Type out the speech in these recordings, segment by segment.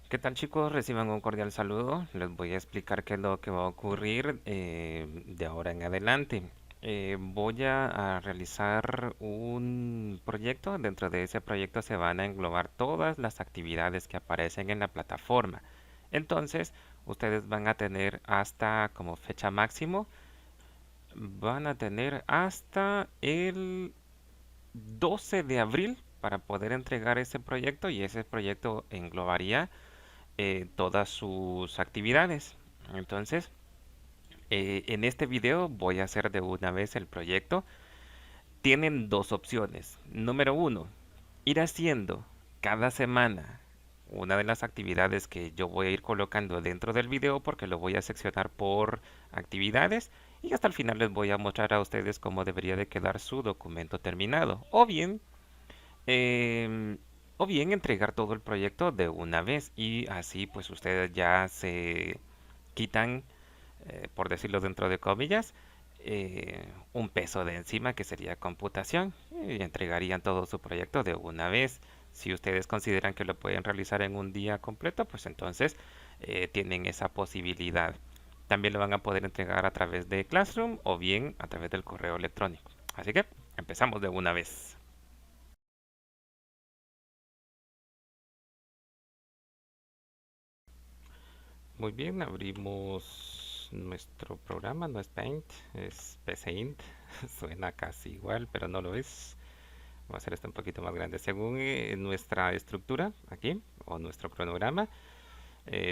¿Qué tal, chicos? Reciban un cordial saludo. Les voy a explicar qué es lo que va a ocurrir de ahora en adelante. Voy a realizar un proyecto. Dentro de ese proyecto se van a englobar todas las actividades que aparecen en la plataforma. Entonces, ustedes van a tener hasta como fecha máximo, van a tener hasta el 12 de abril para poder entregar ese proyecto, y ese proyecto englobaría todas sus actividades. Entonces, en este video voy a hacer de una vez el proyecto. Tienen dos opciones. Número uno, ir haciendo cada semana una de las actividades que yo voy a ir colocando dentro del video, porque lo voy a seccionar por actividades, y hasta el final les voy a mostrar a ustedes cómo debería de quedar su documento terminado. Em, o bien entregar todo el proyecto de una vez, y así pues ustedes ya se quitan, por decirlo dentro de comillas, un peso de encima, que sería computación, y entregarían todo su proyecto de una vez. Si ustedes consideran que lo pueden realizar en un día completo, pues entonces tienen esa posibilidad. También lo van a poder entregar a través de Classroom o bien a través del correo electrónico. Así que empezamos de una vez. Muy bien, abrimos nuestro programa. No es Paint, es PCInt. Suena casi igual, pero no lo es. Voy a hacer esto un poquito más grande. Según nuestra estructura aquí, o nuestro cronograma,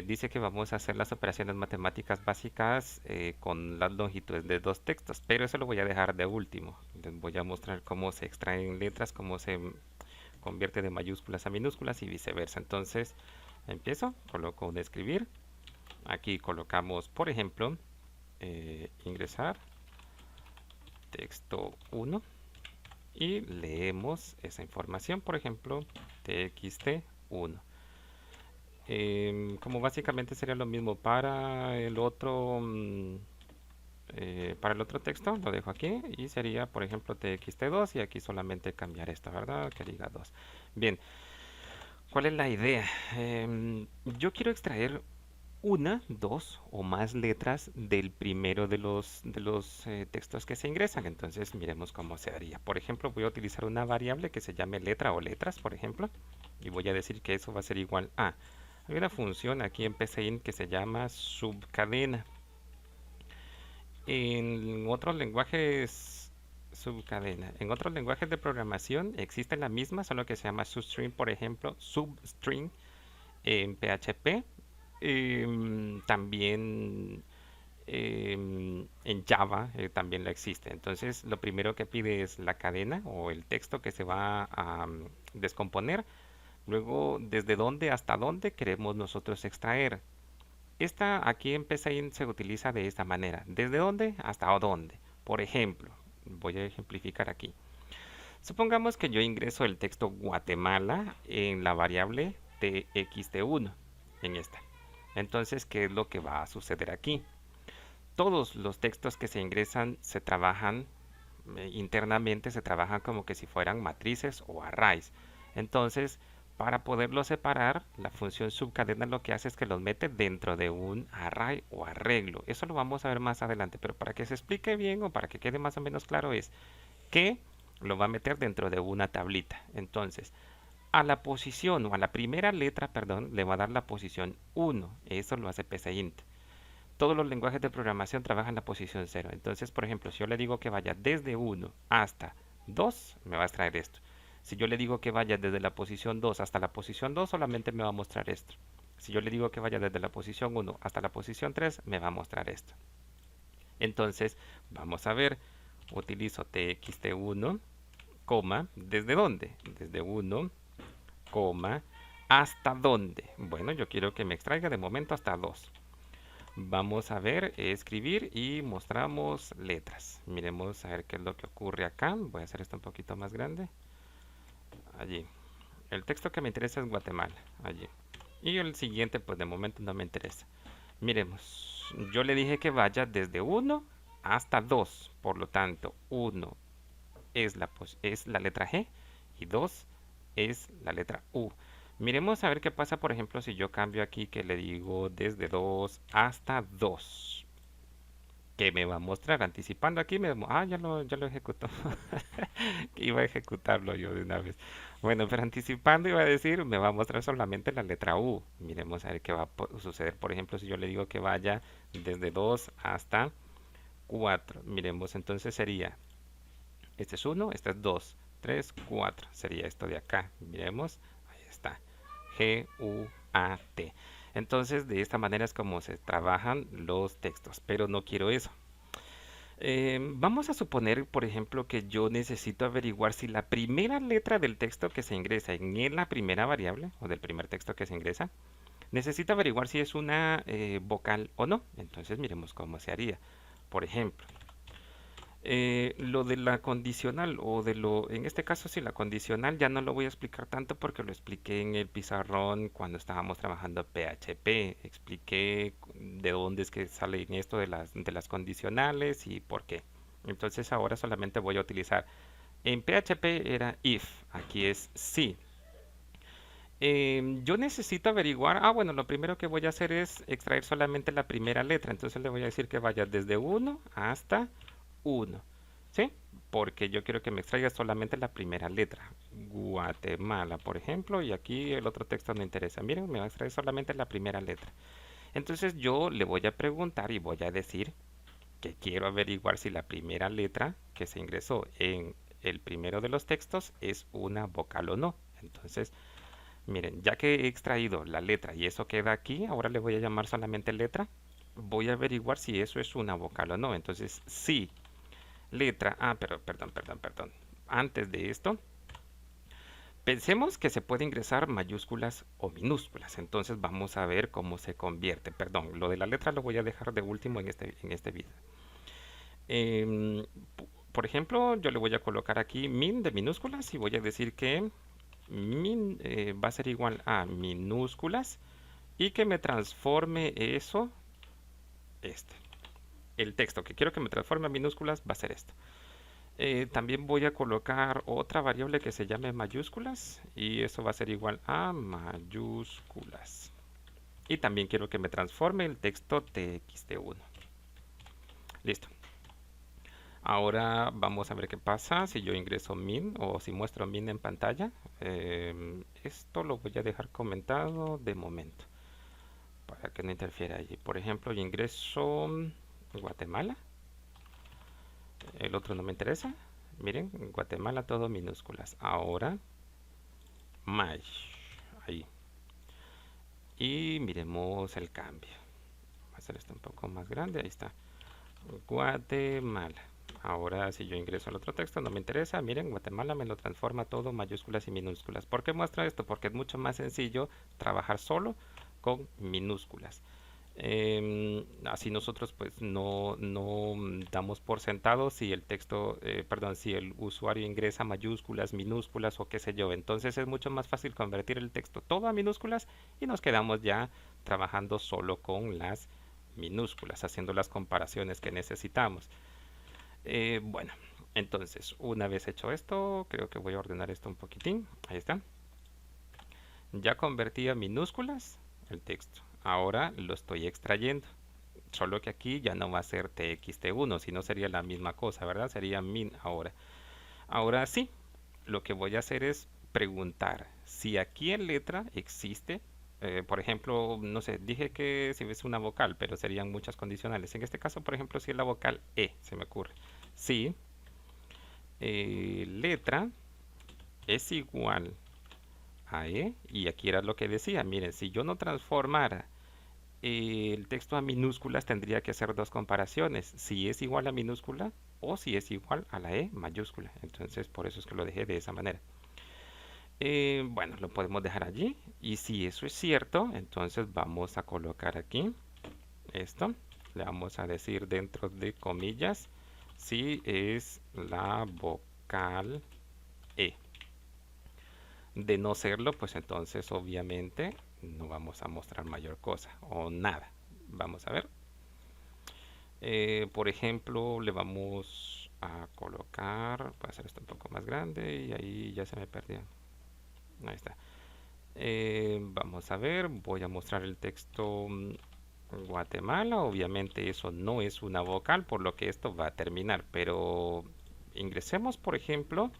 dice que vamos a hacer las operaciones matemáticas básicas con las longitudes de dos textos, pero eso lo voy a dejar de último. Les voy a mostrar cómo se extraen letras, cómo se convierte de mayúsculas a minúsculas y viceversa. Entonces, empiezo, coloco un escribir. Aquí colocamos, por ejemplo, ingresar texto 1 y leemos esa información, por ejemplo, txt1. Como básicamente sería lo mismo para el otro, para el otro texto, lo dejo aquí y sería, por ejemplo, txt2, y aquí solamente cambiar esto, ¿verdad? Que diga 2. Bien, ¿cuál es la idea? Yo quiero extraer una, dos o más letras del primero de los textos que se ingresan. Entonces, miremos cómo se haría. Por ejemplo, voy a utilizar una variable que se llame letra o letras, por ejemplo, y voy a decir que eso va a ser igual a. Hay una función aquí en PCInt que se llama subcadena. En otros lenguajes subcadena. En otros lenguajes de programación existe la misma, solo que se llama substring, por ejemplo, substring en PHP. También en Java también la existe. Entonces, lo primero que pide es la cadena o el texto que se va a descomponer. Luego, desde dónde hasta dónde queremos nosotros extraer. Esta aquí en PCInt se utiliza de esta manera. ¿Desde dónde hasta dónde? Por ejemplo, voy a ejemplificar aquí. Supongamos que yo ingreso el texto Guatemala en la variable txt1, en esta. Entonces, ¿qué es lo que va a suceder aquí? Todos los textos que se ingresan se trabajan internamente, se trabajan como que si fueran matrices o arrays. Entonces, para poderlos separar, la función subcadena lo que hace es que los mete dentro de un array o arreglo. Eso lo vamos a ver más adelante, pero para que se explique bien o para que quede más o menos claro es que lo va a meter dentro de una tablita. Entonces, a la posición o a la primera letra, perdón, le va a dar la posición 1. Eso lo hace PCInt. Todos los lenguajes de programación trabajan la posición 0. Entonces, por ejemplo, si yo le digo que vaya desde 1 hasta 2, me va a extraer esto. Si yo le digo que vaya desde la posición 2 hasta la posición 2, solamente me va a mostrar esto. Si yo le digo que vaya desde la posición 1 hasta la posición 3, me va a mostrar esto. Entonces, vamos a ver. Utilizo txt1, coma, ¿desde dónde? Desde 1, coma, ¿hasta dónde? Bueno, yo quiero que me extraiga de momento hasta 2. Vamos a ver, escribir y mostramos letras. Miremos a ver qué es lo que ocurre acá. Voy a hacer esto un poquito más grande. Allí. El texto que me interesa es Guatemala. Allí. Y el siguiente, pues de momento no me interesa. Miremos. Yo le dije que vaya desde 1 hasta 2. Por lo tanto, 1 es la letra G y 2 es la letra U. Miremos a ver qué pasa, por ejemplo, si yo cambio aquí que le digo desde 2 hasta 2. ¿Qué me va a mostrar? Anticipando aquí, ya lo ejecutó. Iba a ejecutarlo yo de una vez. Bueno, pero anticipando iba a decir, me va a mostrar solamente la letra U. Miremos a ver qué va a suceder. Por ejemplo, si yo le digo que vaya desde 2 hasta 4. Miremos, entonces sería, este es 1, este es 2, 3, 4. Sería esto de acá. Miremos, ahí está. G-U-A-T. Entonces, de esta manera es como se trabajan los textos, pero no quiero eso. Vamos a suponer, por ejemplo, que yo necesito averiguar si la primera letra del texto que se ingresa en la primera variable o del primer texto que se ingresa, necesito averiguar si es una vocal o no. Entonces miremos cómo se haría. Por ejemplo, lo de la condicional en este caso sí, la condicional ya no lo voy a explicar tanto porque lo expliqué en el pizarrón cuando estábamos trabajando PHP. Expliqué de dónde es que salen esto de las condicionales y por qué. Entonces ahora solamente voy a utilizar, en PHP era if, aquí es si. Yo necesito averiguar, bueno, lo primero que voy a hacer es extraer solamente la primera letra, entonces le voy a decir que vaya desde 1 hasta 1, ¿sí? Porque yo quiero que me extraiga solamente la primera letra. Guatemala, por ejemplo, y aquí el otro texto no interesa. Miren, me va a extraer solamente la primera letra. Entonces yo le voy a preguntar y voy a decir que quiero averiguar si la primera letra que se ingresó en el primero de los textos es una vocal o no. Entonces, miren, ya que he extraído la letra y eso queda aquí, ahora le voy a llamar solamente letra. Voy a averiguar si eso es una vocal o no. Entonces, sí, letra. Pero perdón. Antes de esto, pensemos que se puede ingresar mayúsculas o minúsculas. Entonces vamos a ver cómo se convierte. Perdón, lo de la letra lo voy a dejar de último en este video. Em, por ejemplo, yo le voy a colocar aquí min de minúsculas y voy a decir que min va a ser igual a minúsculas y que me transforme eso, este. El texto que quiero que me transforme a minúsculas va a ser esto. También voy a colocar otra variable que se llame mayúsculas y eso va a ser igual a mayúsculas. Y también quiero que me transforme el texto txt1. Listo. Ahora vamos a ver qué pasa si yo ingreso min o si muestro min en pantalla. Esto lo voy a dejar comentado de momento para que no interfiera allí. Por ejemplo, yo ingreso Guatemala. El otro no me interesa. Miren, Guatemala todo minúsculas. Ahora, May. Ahí. Y miremos el cambio. Voy a hacer esto un poco más grande. Ahí está. Guatemala. Ahora, si yo ingreso al otro texto, no me interesa. Miren, Guatemala me lo transforma todo mayúsculas y minúsculas. ¿Por qué muestra esto? Porque es mucho más sencillo trabajar solo con minúsculas. Así nosotros pues no damos por sentado si el texto, perdón, si el usuario ingresa mayúsculas, minúsculas o qué sé yo. Entonces es mucho más fácil convertir el texto todo a minúsculas y nos quedamos ya trabajando solo con las minúsculas, haciendo las comparaciones que necesitamos. Bueno, entonces una vez hecho esto, creo que voy a ordenar esto un poquitín. Ahí está. Ya convertí a minúsculas el texto. Ahora lo estoy extrayendo. Solo que aquí ya no va a ser txt1, sino sería la misma cosa, ¿verdad? Sería min ahora. Ahora sí, lo que voy a hacer es preguntar si aquí en letra existe, por ejemplo, no sé, dije que si es una vocal, pero serían muchas condicionales. En este caso, por ejemplo, si es la vocal E, se me ocurre. Si letra es igual a E, y aquí era lo que decía, miren, si yo no transformara el texto a minúsculas tendría que hacer dos comparaciones, si es igual a minúscula o si es igual a la E mayúscula. Entonces por eso es que lo dejé de esa manera. Bueno, lo podemos dejar allí y si eso es cierto, entonces vamos a colocar aquí esto. Le vamos a decir dentro de comillas si es la vocal E. De no serlo, pues entonces obviamente no vamos a mostrar mayor cosa o nada. Vamos a ver. Por ejemplo, le vamos a colocar, voy a hacer esto un poco más grande y ahí ya se me perdió. Ahí está. Vamos a ver, voy a mostrar el texto Guatemala. Obviamente eso no es una vocal, por lo que esto va a terminar, pero ingresemos, por ejemplo,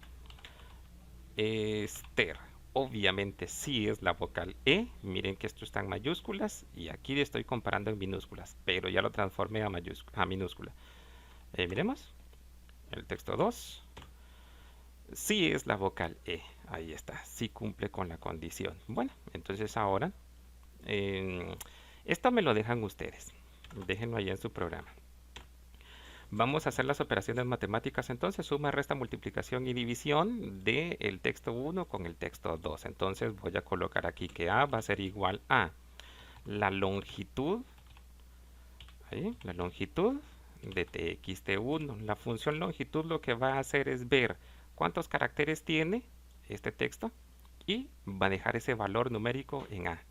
Esther. Obviamente sí es la vocal E. Miren que esto está en mayúsculas y aquí le estoy comparando en minúsculas, pero ya lo transformé a minúscula. Miremos el texto 2. Sí es la vocal E. Ahí está. Sí cumple con la condición. Bueno, entonces ahora eh, esto me lo dejan ustedes. Déjenlo ahí en su programa. Vamos a hacer las operaciones matemáticas entonces, suma, resta, multiplicación y división del texto 1 con el texto 2. Entonces voy a colocar aquí que A va a ser igual a la longitud, ahí, la longitud de txt1. La función longitud lo que va a hacer es ver cuántos caracteres tiene este texto y va a dejar ese valor numérico en A.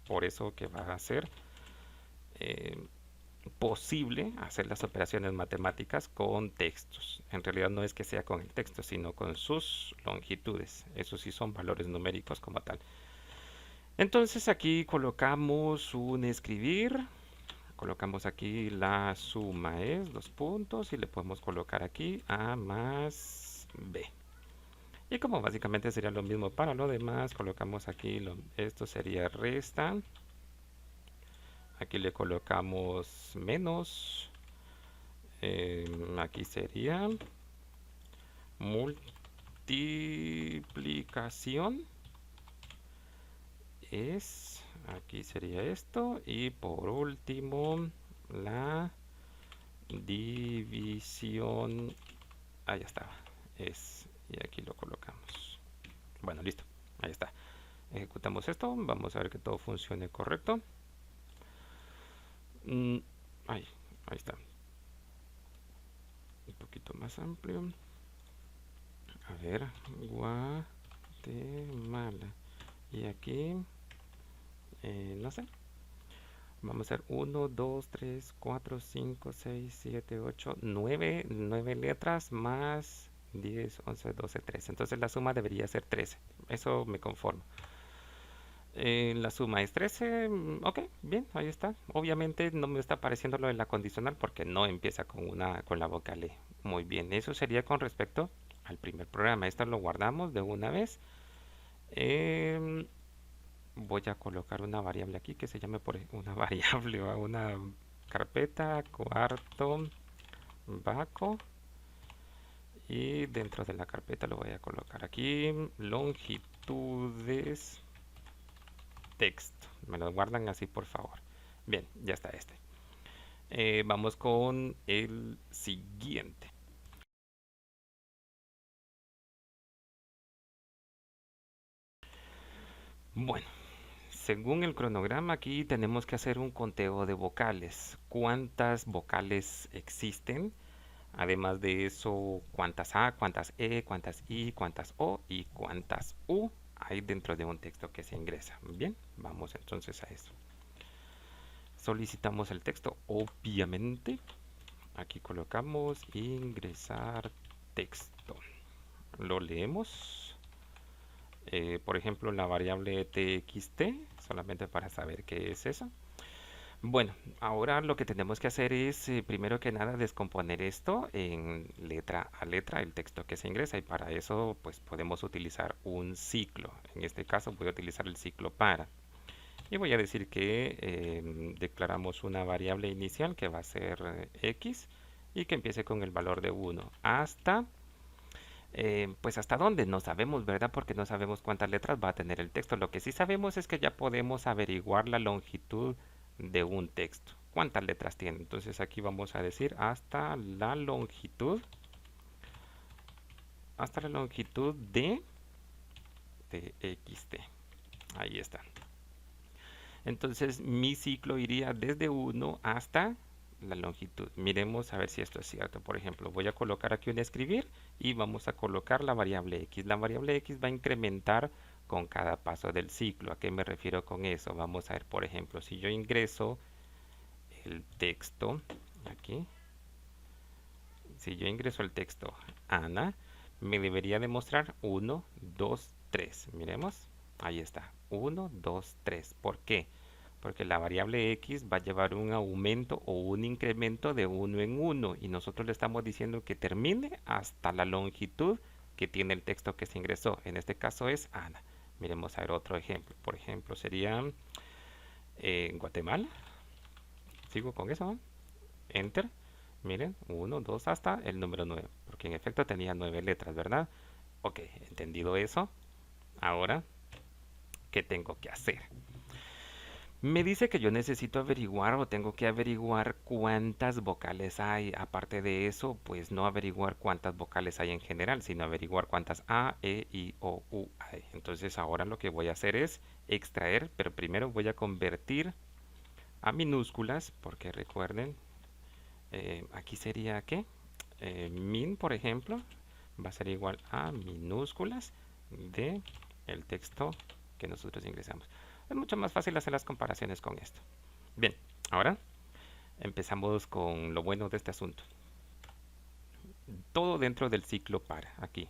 Por eso que va a ser eh, posible hacer las operaciones matemáticas con textos. En realidad no es que sea con el texto, sino con sus longitudes. Esos sí son valores numéricos como tal. Entonces aquí colocamos un escribir. Colocamos aquí la suma es dos puntos y le podemos colocar aquí A más B. Y como básicamente sería lo mismo para lo demás, colocamos aquí, esto sería resta. Aquí le colocamos menos. Aquí sería multiplicación. Aquí sería esto. Y por último, la división. Ahí estaba. Y aquí lo colocamos. Bueno, listo. Ahí está. Ejecutamos esto. Vamos a ver que todo funcione correcto. Ahí, ahí está. Un poquito más amplio. A ver, Guatemala. Y aquí, no sé. Vamos a hacer 1, 2, 3, 4, 5, 6, 7, 8, 9 letras más 10, 11, 12, 13. Entonces la suma debería ser 13. Eso me conformo. La suma es 13. Ok, bien, ahí está. Obviamente no me está apareciendo lo de la condicional porque no empieza con la vocal E. Muy bien, eso sería con respecto al primer programa. Esto lo guardamos de una vez. Em, Voy a colocar una variable aquí que se llame por una variable o una carpeta cuarto baco, y dentro de la carpeta lo voy a colocar aquí longitudes texto. Me lo guardan así, por favor. Bien, ya está este. Vamos con el siguiente. Bueno, según el cronograma aquí tenemos que hacer un conteo de vocales. ¿Cuántas vocales existen? Además de eso, cuántas A, cuántas E, cuántas I, cuántas O y cuántas U hay dentro de un texto que se ingresa. Bien, vamos entonces a eso. Solicitamos el texto, obviamente. Aquí colocamos ingresar texto. Lo leemos. Por ejemplo, la variable txt, solamente para saber qué es eso. Bueno, ahora lo que tenemos que hacer es, primero que nada, descomponer esto en letra a letra, el texto que se ingresa, y para eso pues podemos utilizar un ciclo. En este caso voy a utilizar el ciclo para. Y voy a decir que declaramos una variable inicial que va a ser x y que empiece con el valor de 1 hasta, pues hasta dónde no sabemos, ¿verdad? Porque no sabemos cuántas letras va a tener el texto. Lo que sí sabemos es que ya podemos averiguar la longitud de un texto. ¿Cuántas letras tiene? Entonces aquí vamos a decir hasta la longitud de xt. Ahí está. Entonces mi ciclo iría desde 1 hasta la longitud. Miremos a ver si esto es cierto. Por ejemplo, voy a colocar aquí un escribir y vamos a colocar la variable x. La variable x va a incrementar con cada paso del ciclo. ¿A qué me refiero con eso? Vamos a ver, por ejemplo, si yo ingreso el texto aquí, si yo ingreso el texto Ana, me debería demostrar 1, 2, 3. Miremos. Ahí está. Uno, 2, 3. ¿Por qué? Porque la variable x va a llevar un aumento o un incremento de uno en uno y nosotros le estamos diciendo que termine hasta la longitud que tiene el texto que se ingresó. En este caso es Ana. Miremos a ver otro ejemplo. Por ejemplo, sería Guatemala. Sigo con eso. Enter. Miren, uno, 2 hasta el número 9. Porque en efecto tenía 9 letras, ¿verdad? Ok, entendido eso. Ahora, ¿qué tengo que hacer? Me dice que yo necesito averiguar o tengo que averiguar cuántas vocales hay. Aparte de eso, pues no averiguar cuántas vocales hay en general, sino averiguar cuántas A, E, I, O, U hay. Entonces ahora lo que voy a hacer es extraer, pero primero voy a convertir a minúsculas, porque recuerden, aquí sería ¿qué? Min, por ejemplo, va a ser igual a minúsculas de el texto que nosotros ingresamos. Es mucho más fácil hacer las comparaciones con esto. Bien, ahora empezamos con lo bueno de este asunto. Todo dentro del ciclo para, aquí.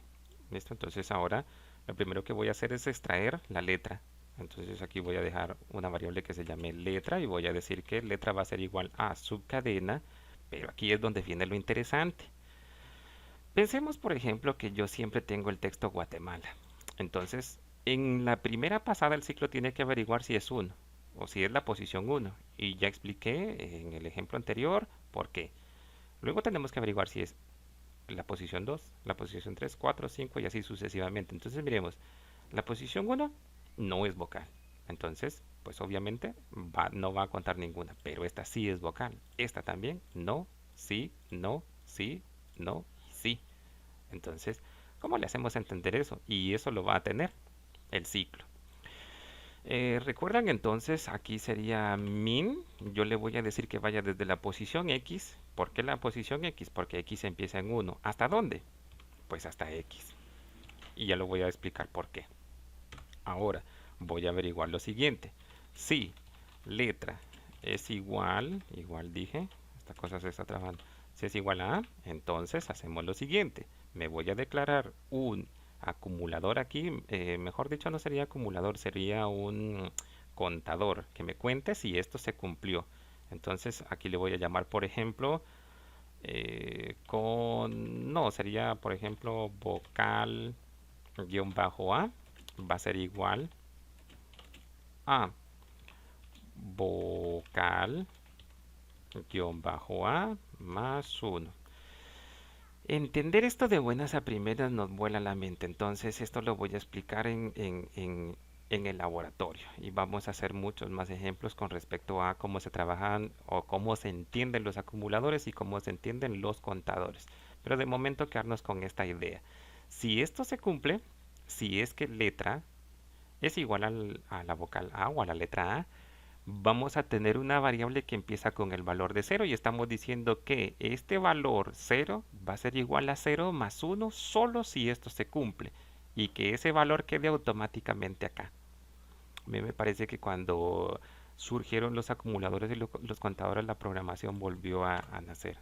¿Listo? Entonces ahora lo primero que voy a hacer es extraer la letra. Entonces aquí voy a dejar una variable que se llame letra y voy a decir que letra va a ser igual a subcadena, pero aquí es donde viene lo interesante. Pensemos, por ejemplo, que yo siempre tengo el texto Guatemala. Entonces, en la primera pasada el ciclo tiene que averiguar si es uno o si es la posición uno. Y ya expliqué en el ejemplo anterior por qué. Luego tenemos que averiguar si es la posición 2, la posición 3, 4, 5 y así sucesivamente. Entonces, miremos, la posición uno no es vocal. Entonces, pues obviamente no va a contar ninguna, pero esta sí es vocal. Esta también, no, sí, no, sí, no y sí. Entonces, ¿cómo le hacemos entender eso? Y eso lo va a tener el ciclo. ¿Recuerdan entonces? Aquí sería min. Yo le voy a decir que vaya desde la posición X. ¿Por qué la posición X? Porque X empieza en 1. ¿Hasta dónde? Pues hasta X. Y ya lo voy a explicar por qué. Ahora voy a averiguar lo siguiente. Si letra es igual dije, esta cosa se está trabajando. Si es igual a, entonces hacemos lo siguiente. Me voy a declarar un acumulador aquí, mejor dicho no sería acumulador, sería un contador que me cuente si esto se cumplió. Entonces aquí le voy a llamar, por ejemplo, no, sería, por ejemplo, vocal guión bajo A va a ser igual a vocal guión bajo A más 1. Entender esto de buenas a primeras nos vuela la mente, entonces esto lo voy a explicar en el laboratorio y vamos a hacer muchos más ejemplos con respecto a cómo se trabajan o cómo se entienden los acumuladores y cómo se entienden los contadores. Pero de momento quedarnos con esta idea. Si esto se cumple, si es que letra es igual a la vocal A o a la letra A, vamos a tener una variable que empieza con el valor de cero y estamos diciendo que este valor cero va a ser igual a cero más uno solo si esto se cumple y que ese valor quede automáticamente acá. A mí me parece que cuando surgieron los acumuladores y los contadores la programación volvió a nacer.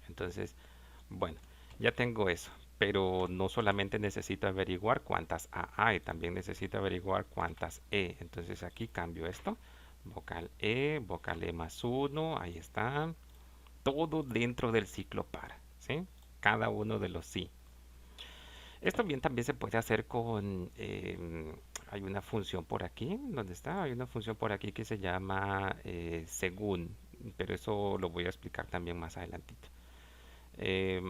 Entonces, bueno, ya tengo eso, pero no solamente necesito averiguar cuántas A hay, también necesito averiguar cuántas E. Entonces aquí cambio esto, vocal E más uno, ahí está, todo dentro del ciclo para, ¿sí? Cada uno de los sí. Esto bien también se puede hacer con, hay una función por aquí, ¿dónde está? Hay una función por aquí que se llama según, pero eso lo voy a explicar también más adelantito.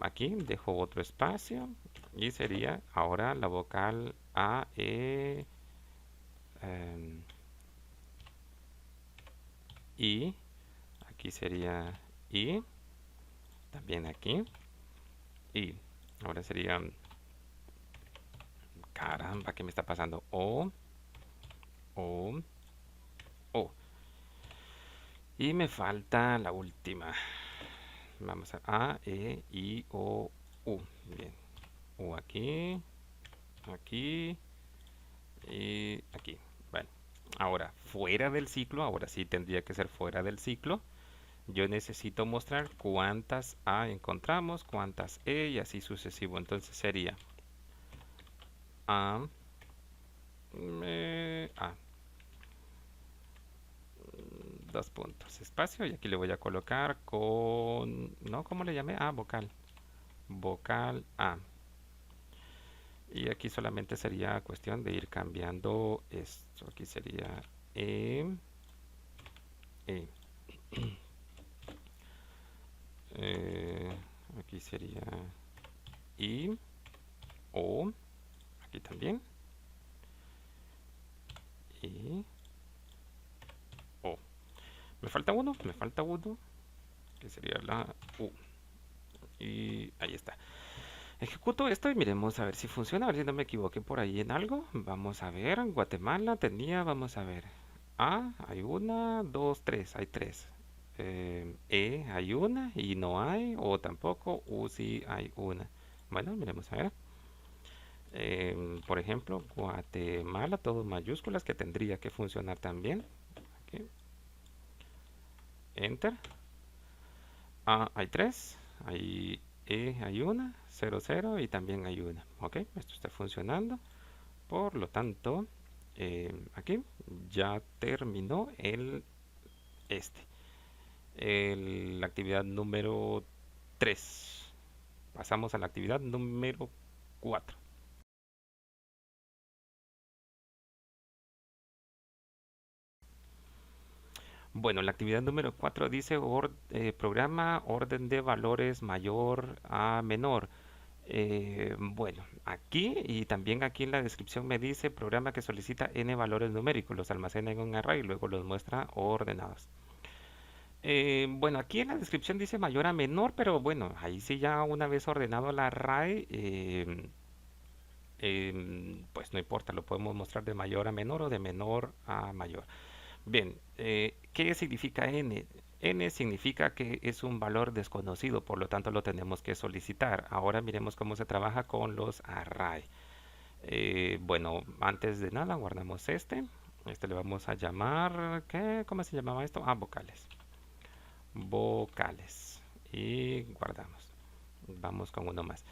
Aquí dejo otro espacio y sería ahora la vocal A, E, em, I. Aquí sería I, también aquí. Y ahora sería, caramba, ¿qué me está pasando? O, O. Y me falta la última. Vamos A, E, I, O, U. Bien. U aquí, aquí y aquí. Bueno, ahora fuera del ciclo, ahora sí tendría que ser fuera del ciclo. Yo necesito mostrar cuántas A encontramos, cuántas E y así sucesivo. Entonces sería A, Ah, dos puntos, espacio, y aquí le voy a colocar con, no, ¿cómo le llamé? Ah, vocal, vocal A. Y aquí solamente sería cuestión de ir cambiando esto. Aquí sería E, E. Eh, aquí sería I, O, aquí también, I, O. Me falta uno, que sería la U. Y ahí está. Ejecuto esto y miremos a ver si funciona, a ver si no me equivoqué por ahí en algo. Vamos a ver, Guatemala tenía, vamos a ver. A, hay una, dos, tres, hay tres. Hay una y no hay, o tampoco, U sí hay una. Bueno, miremos a ver. Por ejemplo, Guatemala, todo mayúsculas, que tendría que funcionar también. Aquí, Enter. A, hay tres. Hay hay una, cero, cero y también hay una. Ok, esto está funcionando. Por lo tanto, aquí ya terminó este. La actividad número 3. Pasamos a la actividad número 4. Bueno, la actividad número 4 dice programa orden de valores mayor a menor. Bueno, aquí y también aquí en la descripción me dice programa que solicita n valores numéricos, los almacena en un array y luego los muestra ordenados. Bueno, aquí en la descripción dice mayor a menor, pero bueno, ahí sí ya una vez ordenado el array, pues no importa, lo podemos mostrar de mayor a menor o de menor a mayor. Bien, ¿qué significa n? N significa que es un valor desconocido, por lo tanto lo tenemos que solicitar. Ahora miremos cómo se trabaja con los array. Bueno, antes de nada guardamos este. Este le vamos a llamar, ¿qué? ¿Cómo se llamaba esto? Ah, vocales. Vocales. Y guardamos. Vamos con uno más.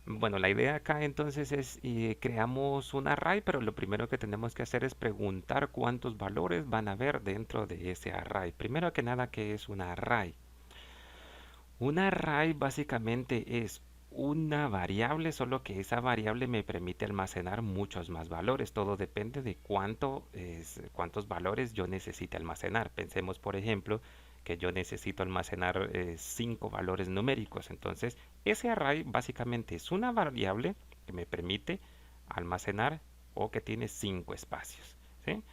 Bueno, la idea acá entonces es creamos un array, pero lo primero que tenemos que hacer es preguntar cuántos valores van a haber dentro de ese array. Primero que nada, ¿qué es un array? Un array básicamente es una variable, solo que esa variable me permite almacenar muchos más valores. Todo depende de cuántos valores yo necesite almacenar. Pensemos, por ejemplo, que yo necesito almacenar 5 valores numéricos. Entonces, ese array básicamente es una variable que me permite almacenar o que tiene 5 espacios. ¿Sí?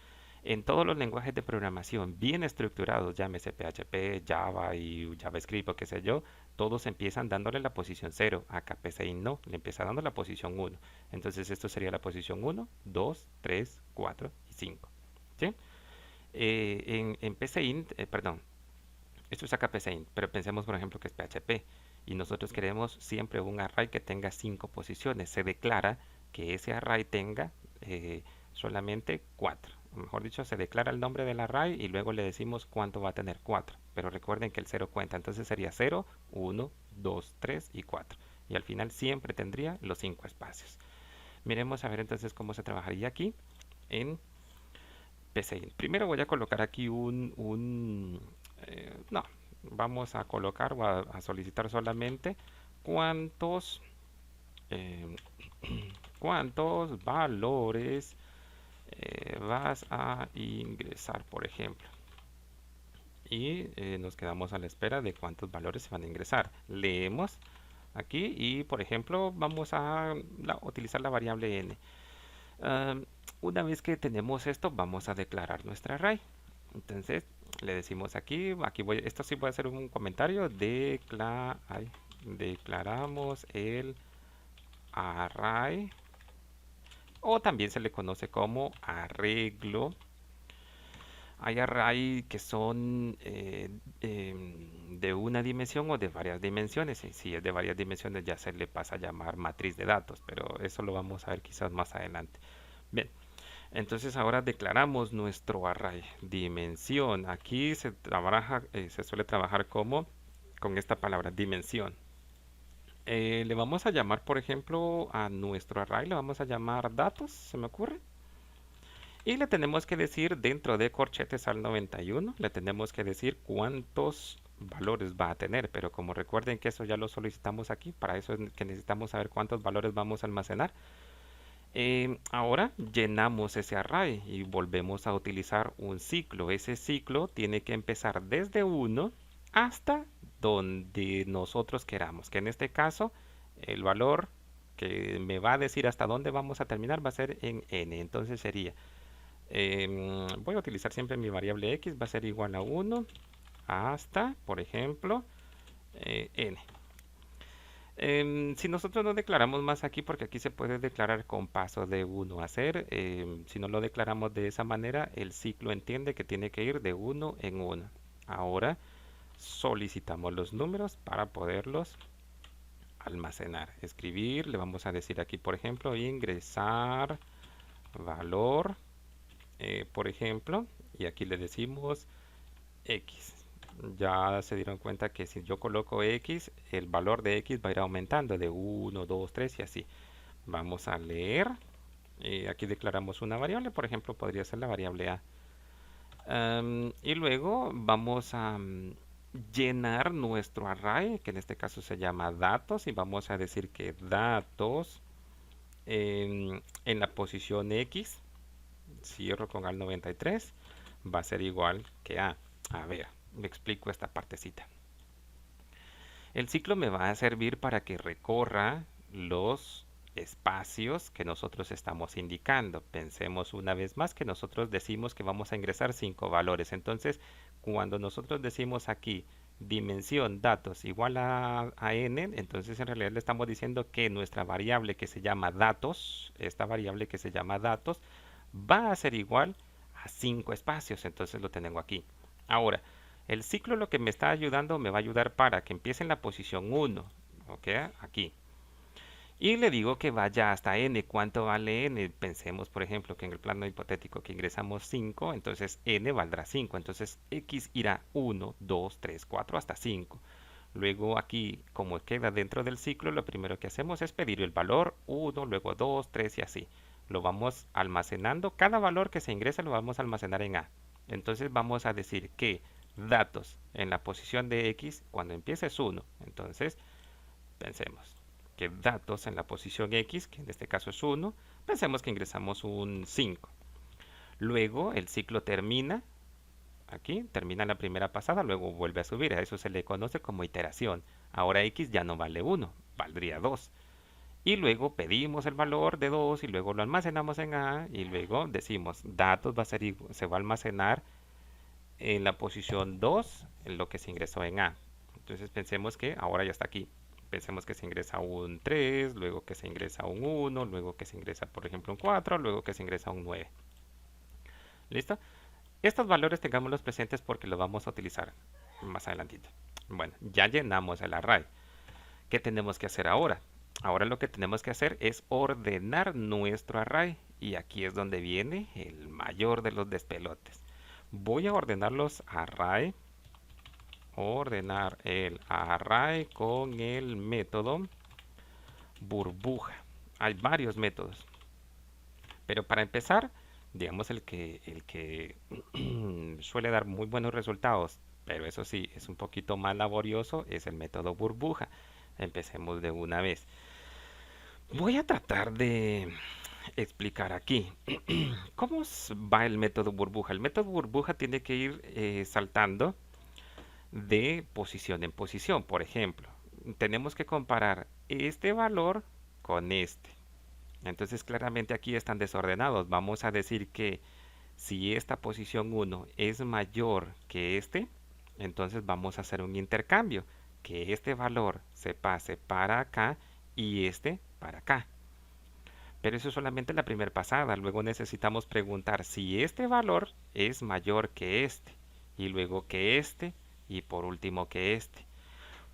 En todos los lenguajes de programación bien estructurados, llámese PHP, Java y JavaScript o qué sé yo, todos empiezan dándole la posición 0. Acá PCInt no, le empieza dando la posición 1. Entonces esto sería la posición 1, 2, 3, 4 y 5. ¿Sí? En PCInt, perdón, esto es acá PCInt, pero pensemos por ejemplo que es PHP y nosotros queremos siempre un array que tenga 5 posiciones. Se declara que ese array tenga solamente 4. O mejor dicho, se declara el nombre del array y luego le decimos cuánto va a tener 4. Pero recuerden que el 0 cuenta, entonces sería 0, 1, 2, 3 y 4. Y al final siempre tendría los 5 espacios. Miremos a ver entonces cómo se trabajaría aquí en PCInt. Primero voy a colocar aquí no, vamos a colocar o a solicitar solamente cuántos, eh, cuántos valores vas a ingresar, por ejemplo. Y nos quedamos a la espera de cuántos valores se van a ingresar. Leemos aquí y, por ejemplo, vamos a utilizar la variable n. Um, una vez que tenemos esto, vamos a declarar nuestra array. Entonces, le decimos aquí voy, esto sí voy a hacer un comentario, declaramos el array, o también se le conoce como arreglo. Hay array que son de una dimensión o de varias dimensiones. Y si es de varias dimensiones ya se le pasa a llamar matriz de datos, pero eso lo vamos a ver quizás más adelante. Bien, entonces ahora declaramos nuestro array. Dimensión. Aquí se suele trabajar como con esta palabra, dimensión. Le vamos a llamar, por ejemplo, a nuestro array, le vamos a llamar datos, se me ocurre. Y le tenemos que decir dentro de corchetes al 91, le tenemos que decir cuántos valores va a tener. Pero como recuerden que eso ya lo solicitamos aquí, para eso es que necesitamos saber cuántos valores vamos a almacenar. Ahora llenamos ese array y volvemos a utilizar un ciclo. Ese ciclo tiene que empezar desde 1 hasta donde nosotros queramos, que en este caso el valor que me va a decir hasta dónde vamos a terminar va a ser en n. Entonces sería, voy a utilizar siempre mi variable x, va a ser igual a 1 hasta, por ejemplo, n. Si nosotros no declaramos más aquí, porque aquí se puede declarar con paso de 1 a 0, si no lo declaramos de esa manera, el ciclo entiende que tiene que ir de 1 en 1. Ahora solicitamos los números para poderlos almacenar. Escribir, le vamos a decir aquí, por ejemplo, ingresar valor, por ejemplo, y aquí le decimos x. Ya se dieron cuenta que si yo coloco x, el valor de x va a ir aumentando de 1, 2, 3 y así. Vamos a leer. Aquí declaramos una variable, por ejemplo, podría ser la variable a. Y luego vamos a llenar nuestro array, que en este caso se llama datos, y vamos a decir que datos en la posición x, cierro con al 93, va a ser igual que a. A ver, me explico esta partecita. El ciclo me va a servir para que recorra los espacios que nosotros estamos indicando. Pensemos una vez más que nosotros decimos que vamos a ingresar 5 valores. Entonces, cuando nosotros decimos aquí dimensión datos igual a n, entonces en realidad le estamos diciendo que nuestra variable que se llama datos, esta variable que se llama datos, va a ser igual a 5 espacios. Entonces lo tengo aquí. Ahora, el ciclo lo que me está ayudando, me va a ayudar para que empiece en la posición 1, ¿ok? Aquí. Y le digo que vaya hasta n. ¿Cuánto vale n? Pensemos, por ejemplo, que en el plano hipotético que ingresamos 5, entonces n valdrá 5. Entonces x irá 1, 2, 3, 4 hasta 5. Luego aquí, como queda dentro del ciclo, lo primero que hacemos es pedir el valor 1, luego 2, 3 y así. Lo vamos almacenando. Cada valor que se ingresa lo vamos a almacenar en A. Entonces vamos a decir que datos en la posición de X cuando empiece es 1. Entonces pensemos que datos en la posición X, que en este caso es 1, pensemos que ingresamos un 5. Luego el ciclo termina, aquí termina la primera pasada, luego vuelve a subir. A eso se le conoce como iteración. Ahora X ya no vale 1, valdría 2. Y luego pedimos el valor de 2 y luego lo almacenamos en A y luego decimos datos va a ser, se va a almacenar en la posición 2 en lo que se ingresó en A. Entonces pensemos que ahora ya está aquí. Pensemos que se ingresa un 3, luego que se ingresa un 1, luego que se ingresa por ejemplo un 4, luego que se ingresa un 9. ¿Listo? Estos valores tengámoslos presentes porque los vamos a utilizar más adelantito. Bueno, ya llenamos el array. ¿Qué tenemos que hacer ahora? Ahora lo que tenemos que hacer es ordenar nuestro array. Y aquí es donde viene el mayor de los despelotes. Voy a ordenar los array. Ordenar el array con el método burbuja. Hay varios métodos. Pero para empezar, digamos el que suele dar muy buenos resultados, pero eso sí, es un poquito más laborioso, es el método burbuja. Empecemos de una vez. Voy a tratar de explicar aquí cómo va el método burbuja. El método burbuja tiene que ir saltando de posición en posición. Por ejemplo, tenemos que comparar este valor con este. Entonces claramente aquí están desordenados. Vamos a decir que si esta posición 1 es mayor que este, entonces vamos a hacer un intercambio. Que este valor se pase para acá y este para acá. Pero eso es solamente la primera pasada. Luego necesitamos preguntar si este valor es mayor que este. Y luego que este. Y por último que este.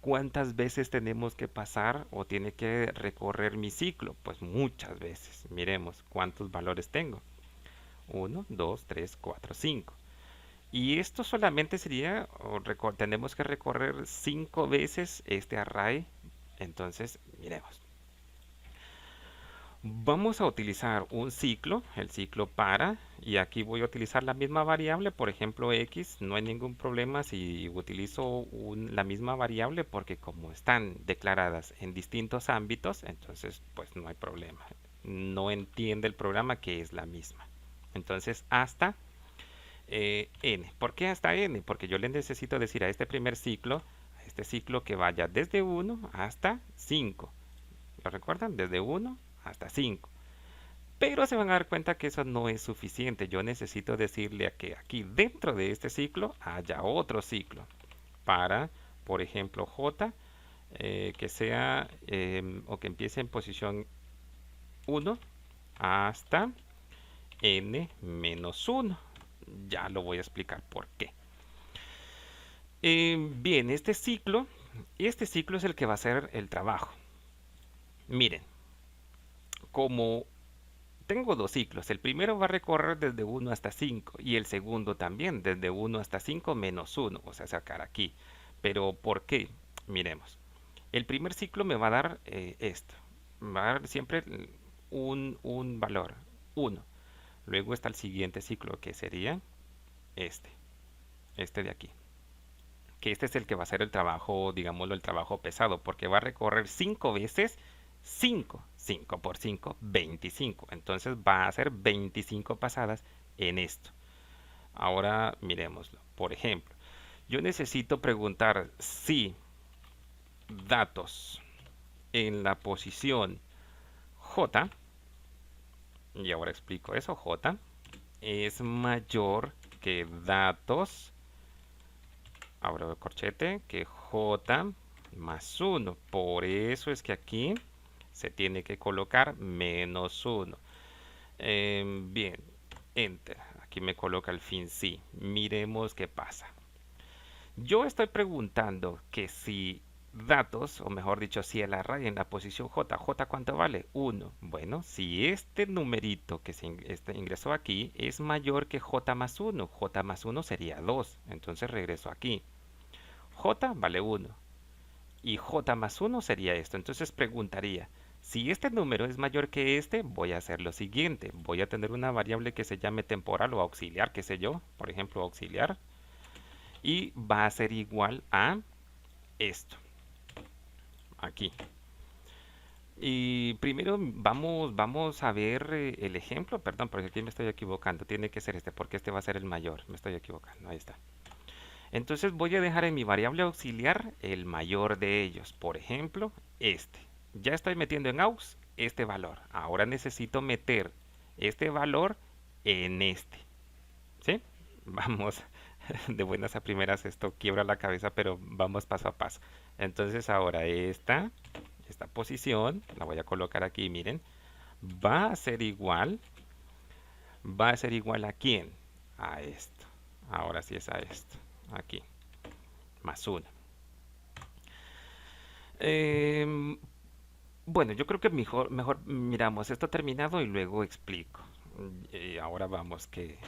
¿Cuántas veces tenemos que pasar o tiene que recorrer mi ciclo? Pues muchas veces. Miremos cuántos valores tengo. 1, 2, 3, 4, 5. Y esto solamente sería, tenemos que recorrer 5 veces este array. Entonces, miremos. Vamos a utilizar un ciclo, el ciclo para, y aquí voy a utilizar la misma variable, por ejemplo x, no hay ningún problema si utilizo la misma variable porque como están declaradas en distintos ámbitos, entonces pues no hay problema. No entiende el programa que es la misma. Entonces hasta n. ¿Por qué hasta n? Porque yo le necesito decir a este primer ciclo, a este ciclo que vaya desde 1 hasta 5. ¿Lo recuerdan? Desde 1 hasta 5. Pero se van a dar cuenta que eso no es suficiente. Yo necesito decirle a que aquí dentro de este ciclo haya otro ciclo para, por ejemplo, J, que sea o que empiece en posición 1 hasta n menos 1. Ya lo voy a explicar por qué. Bien, este ciclo es el que va a hacer el trabajo. Miren, como tengo dos ciclos. El primero va a recorrer desde 1 hasta 5 y el segundo también desde 1 hasta 5 menos 1, o sea, sacar aquí. Pero ¿por qué? Miremos. El primer ciclo me va a dar esto. Va a dar siempre un valor, 1. Luego está el siguiente ciclo que sería este, este de aquí. Que este es el que va a hacer el trabajo, digámoslo, el trabajo pesado, porque va a recorrer 5 veces 5. 5 por 5, 25. Entonces va a hacer 25 pasadas en esto. Ahora miremoslo. Por ejemplo, yo necesito preguntar si datos en la posición J, y ahora explico eso, J, es mayor que datos, abro el corchete, que J más 1. Por eso es que aquí se tiene que colocar menos 1. Bien, enter. Aquí me coloca el fin sí. Miremos qué pasa. Yo estoy preguntando que si datos, o mejor dicho, si el array en la posición J, ¿J cuánto vale? 1. Bueno, si este numerito que se ingresó aquí es mayor que J más 1, J más 1 sería 2. Entonces regreso aquí. J vale 1 y J más 1 sería esto. Entonces preguntaría, si este número es mayor que este, voy a hacer lo siguiente. Voy a tener una variable que se llame temporal o auxiliar, qué sé yo, por ejemplo, auxiliar, y va a ser igual a esto, aquí. Y primero vamos a ver el ejemplo, perdón, porque aquí me estoy equivocando. Tiene que ser este, porque este va a ser el mayor. Me estoy equivocando, ahí está. Entonces voy a dejar en mi variable auxiliar el mayor de ellos. Por ejemplo, este. Ya estoy metiendo en aux este valor. Ahora necesito meter este valor en este. ¿Sí? Vamos, de buenas a primeras esto quiebra la cabeza, pero vamos paso a paso. Entonces ahora esta posición, la voy a colocar aquí, miren, va a ser igual, ¿a quién? A esto. Ahora sí es a esto, aquí, más 1. Em, bueno, yo creo que mejor miramos esto terminado y luego explico. Ahora vamos que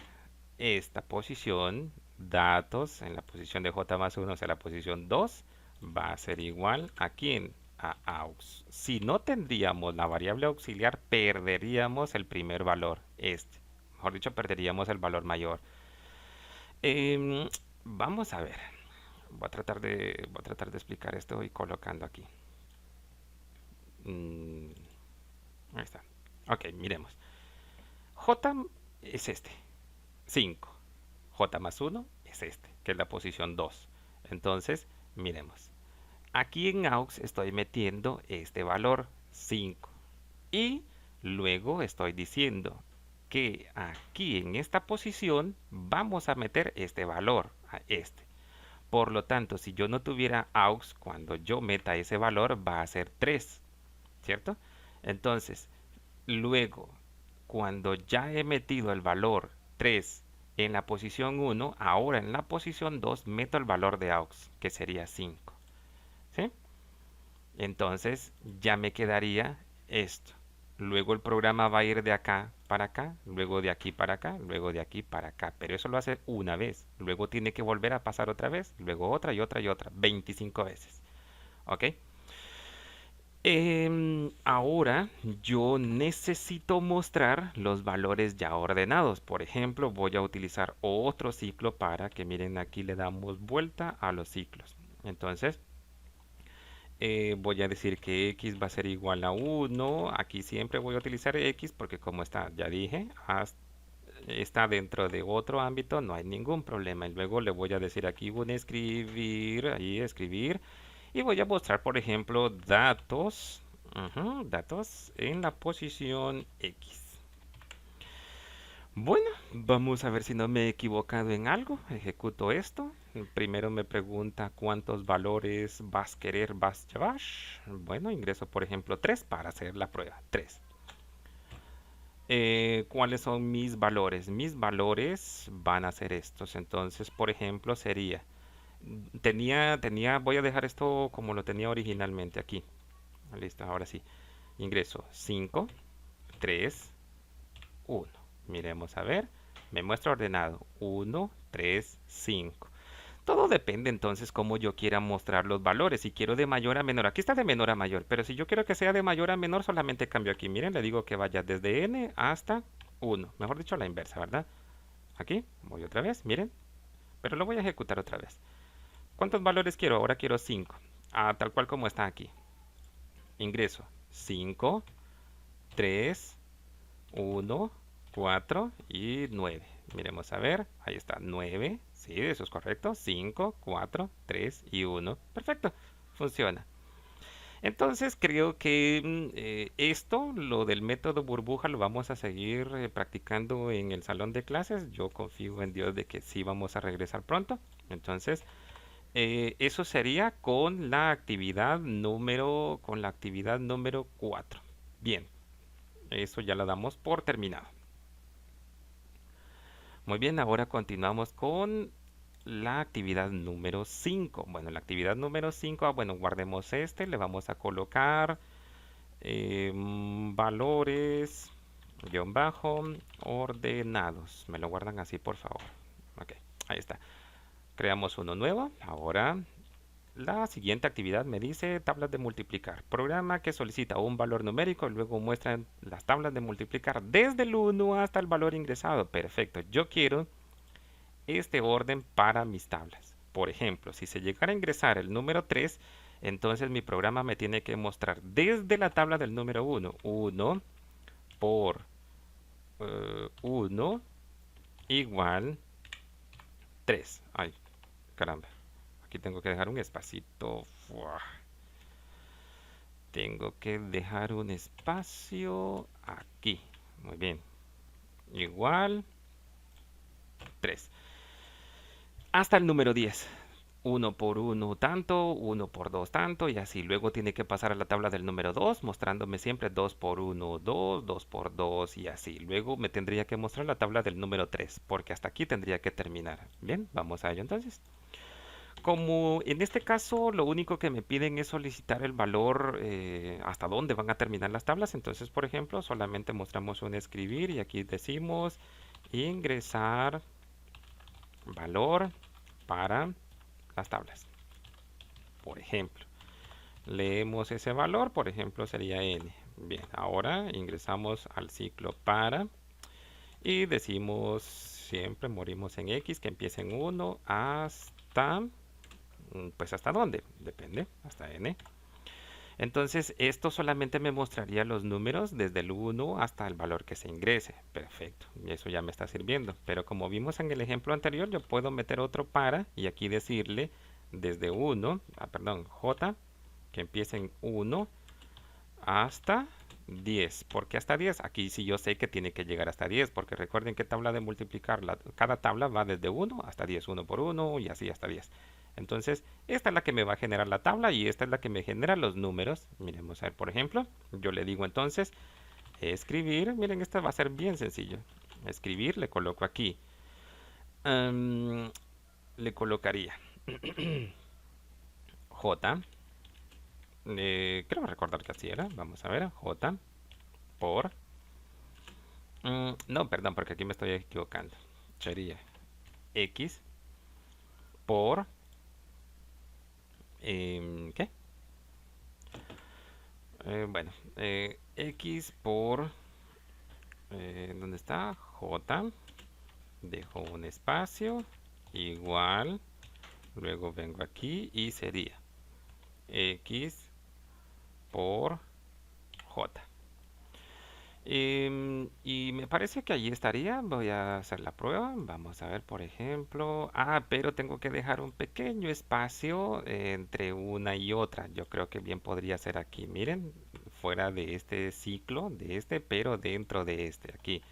esta posición, datos en la posición de j más 1, o sea, la posición 2, va a ser igual a quién? A aux. Si no tendríamos la variable auxiliar, perderíamos el primer valor, este. Mejor dicho, perderíamos el valor mayor. Em, Vamos a ver. Voy a tratar de explicar esto y colocando aquí. Mm, Ahí está. Ok, miremos. J es este, 5. J más 1 es este, que es la posición 2. Entonces, miremos. Aquí en aux estoy metiendo este valor 5. Y luego estoy diciendo que aquí en esta posición vamos a meter este valor, a este. Por lo tanto, si yo no tuviera aux, cuando yo meta ese valor va a ser 3, ¿cierto? Entonces, luego, cuando ya he metido el valor 3 en la posición 1, ahora en la posición 2 meto el valor de aux, que sería 5. ¿Sí? Entonces ya me quedaría esto. Luego el programa va a ir de acá, luego de aquí para acá, luego de aquí para acá. Pero eso lo hace una vez. Luego tiene que volver a pasar otra vez, luego otra y otra y otra. 25 veces. ¿Ok? Ahora yo necesito mostrar los valores ya ordenados. Por ejemplo, voy a utilizar otro ciclo para que miren aquí le damos vuelta a los ciclos. Entonces, voy a decir que x va a ser igual a 1. Aquí siempre voy a utilizar x porque como está, ya dije, está dentro de otro ámbito, no hay ningún problema. Y luego le voy a decir aquí un escribir, ahí escribir. Y voy a mostrar, por ejemplo, datos, datos en la posición X. Bueno, vamos a ver si no me he equivocado en algo. Ejecuto esto. Primero me pregunta cuántos valores vas a querer, vas a llevar. Bueno, ingreso, por ejemplo, 3 para hacer la prueba. 3. ¿Cuáles son mis valores? Mis valores van a ser estos. Entonces, por ejemplo, sería, voy a dejar esto como lo tenía originalmente aquí. Listo, ahora sí. Ingreso 5, 3, 1. Miremos a ver. Me muestra ordenado 1, 3, 5. Todo depende entonces cómo yo quiera mostrar los valores. Si quiero de mayor a menor, aquí está de menor a mayor, pero si yo quiero que sea de mayor a menor, solamente cambio aquí. Miren, le digo que vaya desde n hasta 1. Mejor dicho, la inversa, ¿verdad? Aquí, voy otra vez, miren, pero lo voy a ejecutar otra vez. ¿Cuántos valores quiero? Ahora quiero 5. Tal cual como está aquí. Ingreso 5, 3, 1, 4 y 9. Miremos a ver, ahí está, 9. Sí, eso es correcto. 5, 4, 3 y 1. Perfecto, funciona. Entonces creo que esto, lo del método burbuja, lo vamos a seguir practicando en el salón de clases. Yo confío en Dios de que sí vamos a regresar pronto. Entonces, eso sería con la actividad número 4. Bien, eso ya lo damos por terminado. Muy bien, ahora continuamos con la actividad número 5. Bueno, la actividad número 5, bueno, guardemos este, le vamos a colocar valores, guión bajo, ordenados. Me lo guardan así, por favor. Ok, ahí está. Creamos uno nuevo. Ahora, la siguiente actividad me dice tablas de multiplicar. Programa que solicita un valor numérico y luego muestra las tablas de multiplicar desde el 1 hasta el valor ingresado. Perfecto. Yo quiero este orden para mis tablas. Por ejemplo, si se llegara a ingresar el número 3, entonces mi programa me tiene que mostrar desde la tabla del número 1, 1 por 1 igual 3. Ay, caramba. Aquí tengo que dejar un espacito. Fuah. Tengo que dejar un espacio aquí. Muy bien. Igual 3. Hasta el número 10. Uno por uno tanto, uno por 2 tanto y así. Luego tiene que pasar a la tabla del número 2 mostrándome siempre 2 por uno 2 2 por 2 y así. Luego me tendría que mostrar la tabla del número 3 porque hasta aquí tendría que terminar. Bien, vamos a ello entonces. Como en este caso lo único que me piden es solicitar el valor hasta dónde van a terminar las tablas, entonces por ejemplo solamente mostramos un escribir y aquí decimos ingresar valor para las tablas. Por ejemplo, leemos ese valor, por ejemplo sería n. Bien, ahora ingresamos al ciclo para y decimos siempre morimos en x que empieza en 1 hasta pues hasta dónde, depende, hasta n. Entonces esto solamente me mostraría los números desde el 1 hasta el valor que se ingrese. Perfecto, y eso ya me está sirviendo. Pero como vimos en el ejemplo anterior, yo puedo meter otro para y aquí decirle desde 1, perdón, j, que empiece en 1 hasta 10. ¿Por qué hasta 10? Aquí sí yo sé que tiene que llegar hasta 10, porque recuerden que tabla de multiplicar, cada tabla va desde 1 hasta 10, 1 por 1 y así hasta 10. Entonces, esta es la que me va a generar la tabla y esta es la que me genera los números. Miremos a ver, por ejemplo, yo le digo entonces, escribir, miren, esta va a ser bien sencillo. Escribir, le coloco aquí. Le colocaría J, creo recordar que así era, vamos a ver, J por no, perdón, porque aquí me estoy equivocando. Sería X por... ¿qué? Bueno, X por, ¿dónde está? J, dejo un espacio, igual, luego vengo aquí y sería X por J. Y me parece que allí estaría. Voy a hacer la prueba. Vamos a ver, por ejemplo. Ah, pero tengo que dejar un pequeño espacio entre una y otra. Yo creo que bien podría ser aquí. Miren, fuera de este ciclo, de este, pero dentro de este, aquí.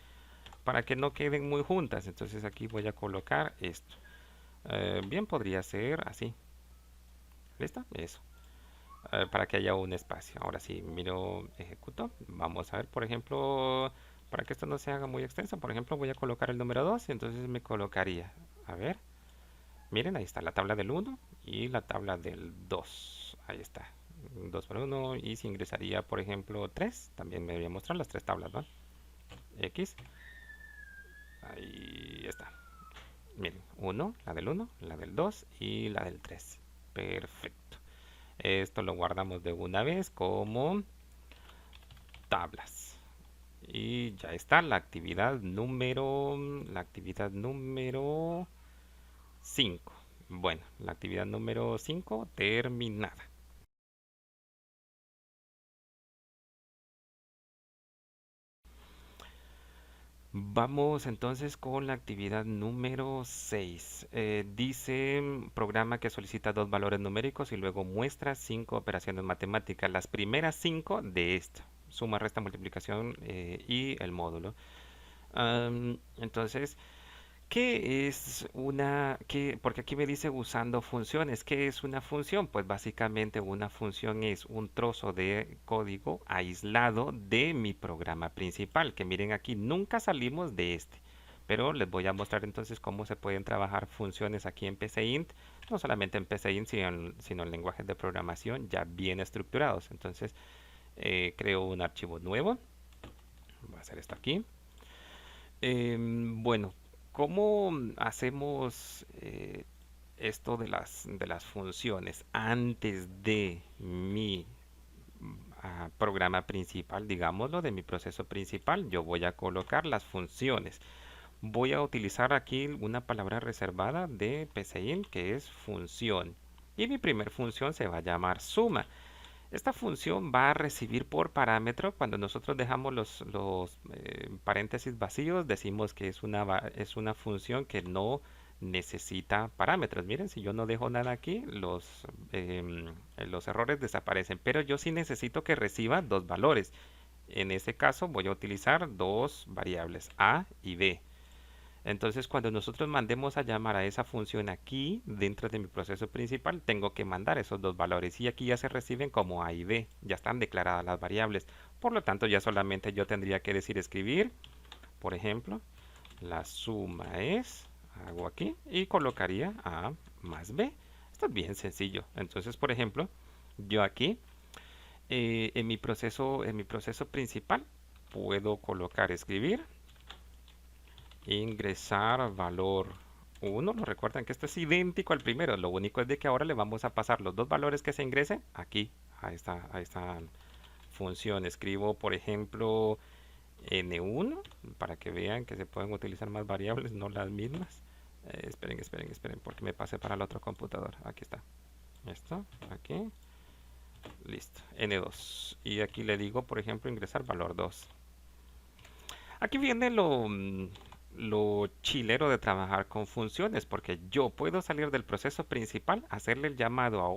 Para que no queden muy juntas. Entonces aquí voy a colocar esto. Bien podría ser así. ¿Listo? Eso. Para que haya un espacio. Ahora sí, miro, ejecuto. Vamos a ver, por ejemplo, para que esto no se haga muy extenso, por ejemplo, voy a colocar el número 2 y entonces me colocaría. A ver, miren, ahí está la tabla del uno y la tabla del 2. Ahí está. 2 por uno y si ingresaría, por ejemplo, 3 también me voy a mostrar las tres tablas, ¿no? X, ahí está. Miren, uno, la del uno, la del 2 y la del 3. Perfecto. Esto lo guardamos de una vez como tablas. Y ya está la actividad número 5. Bueno, la actividad número 5 terminada. Vamos entonces con la actividad número 6. Dice programa que solicita dos valores numéricos y luego muestra cinco operaciones matemáticas. Las primeras cinco de esto. Suma, resta, multiplicación y el módulo. Entonces, ¿qué es porque aquí me dice usando funciones? ¿Qué es una función? Pues básicamente una función es un trozo de código aislado de mi programa principal. Que miren aquí, nunca salimos de este. Pero les voy a mostrar entonces cómo se pueden trabajar funciones aquí en PCInt. No solamente en PCInt, sino en lenguajes de programación ya bien estructurados. Entonces, creo un archivo nuevo. Voy a hacer esto aquí. Bueno, ¿cómo hacemos esto de las funciones antes de mi programa principal, digámoslo, de mi proceso principal? Yo voy a colocar las funciones. Voy a utilizar aquí una palabra reservada de PCInt que es función. Y mi primer función se va a llamar suma. Esta función va a recibir por parámetro, cuando nosotros dejamos los paréntesis vacíos, decimos que es una función que no necesita parámetros. Miren, si yo no dejo nada aquí, los errores desaparecen, pero yo sí necesito que reciba dos valores. En este caso voy a utilizar dos variables, a y b. Entonces, cuando nosotros mandemos a llamar a esa función aquí, dentro de mi proceso principal, tengo que mandar esos dos valores y aquí ya se reciben como A y B, ya están declaradas las variables. Por lo tanto, ya solamente yo tendría que decir escribir, por ejemplo, la suma es, hago aquí y colocaría A más B. Esto es bien sencillo. Entonces, por ejemplo, yo aquí en mi proceso principal puedo colocar escribir ingresar valor uno. Lo recuerdan que esto es idéntico al primero. Lo único es de que ahora le vamos a pasar los dos valores que se ingresen aquí a esta función. Escribo, por ejemplo, n1 para que vean que se pueden utilizar más variables, no las mismas. Esperen, porque me pasé para el otro computador. Aquí está. Esto, aquí. Listo. N2. Y aquí le digo, por ejemplo, ingresar valor 2. Aquí viene lo chilero de trabajar con funciones, porque yo puedo salir del proceso principal, hacerle el llamado a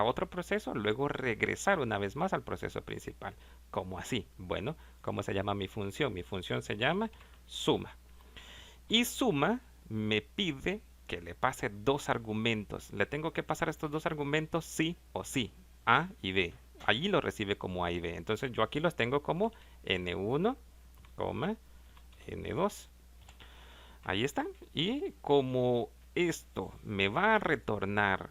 otro proceso, luego regresar una vez más al proceso principal. ¿Cómo así? Bueno, ¿cómo se llama mi función? Mi función se llama suma. Y suma me pide que le pase dos argumentos. Le tengo que pasar estos dos argumentos sí o sí, A y B. Allí lo recibe como A y B. Entonces yo aquí los tengo como N1, N2. Ahí están. Y como esto me va a retornar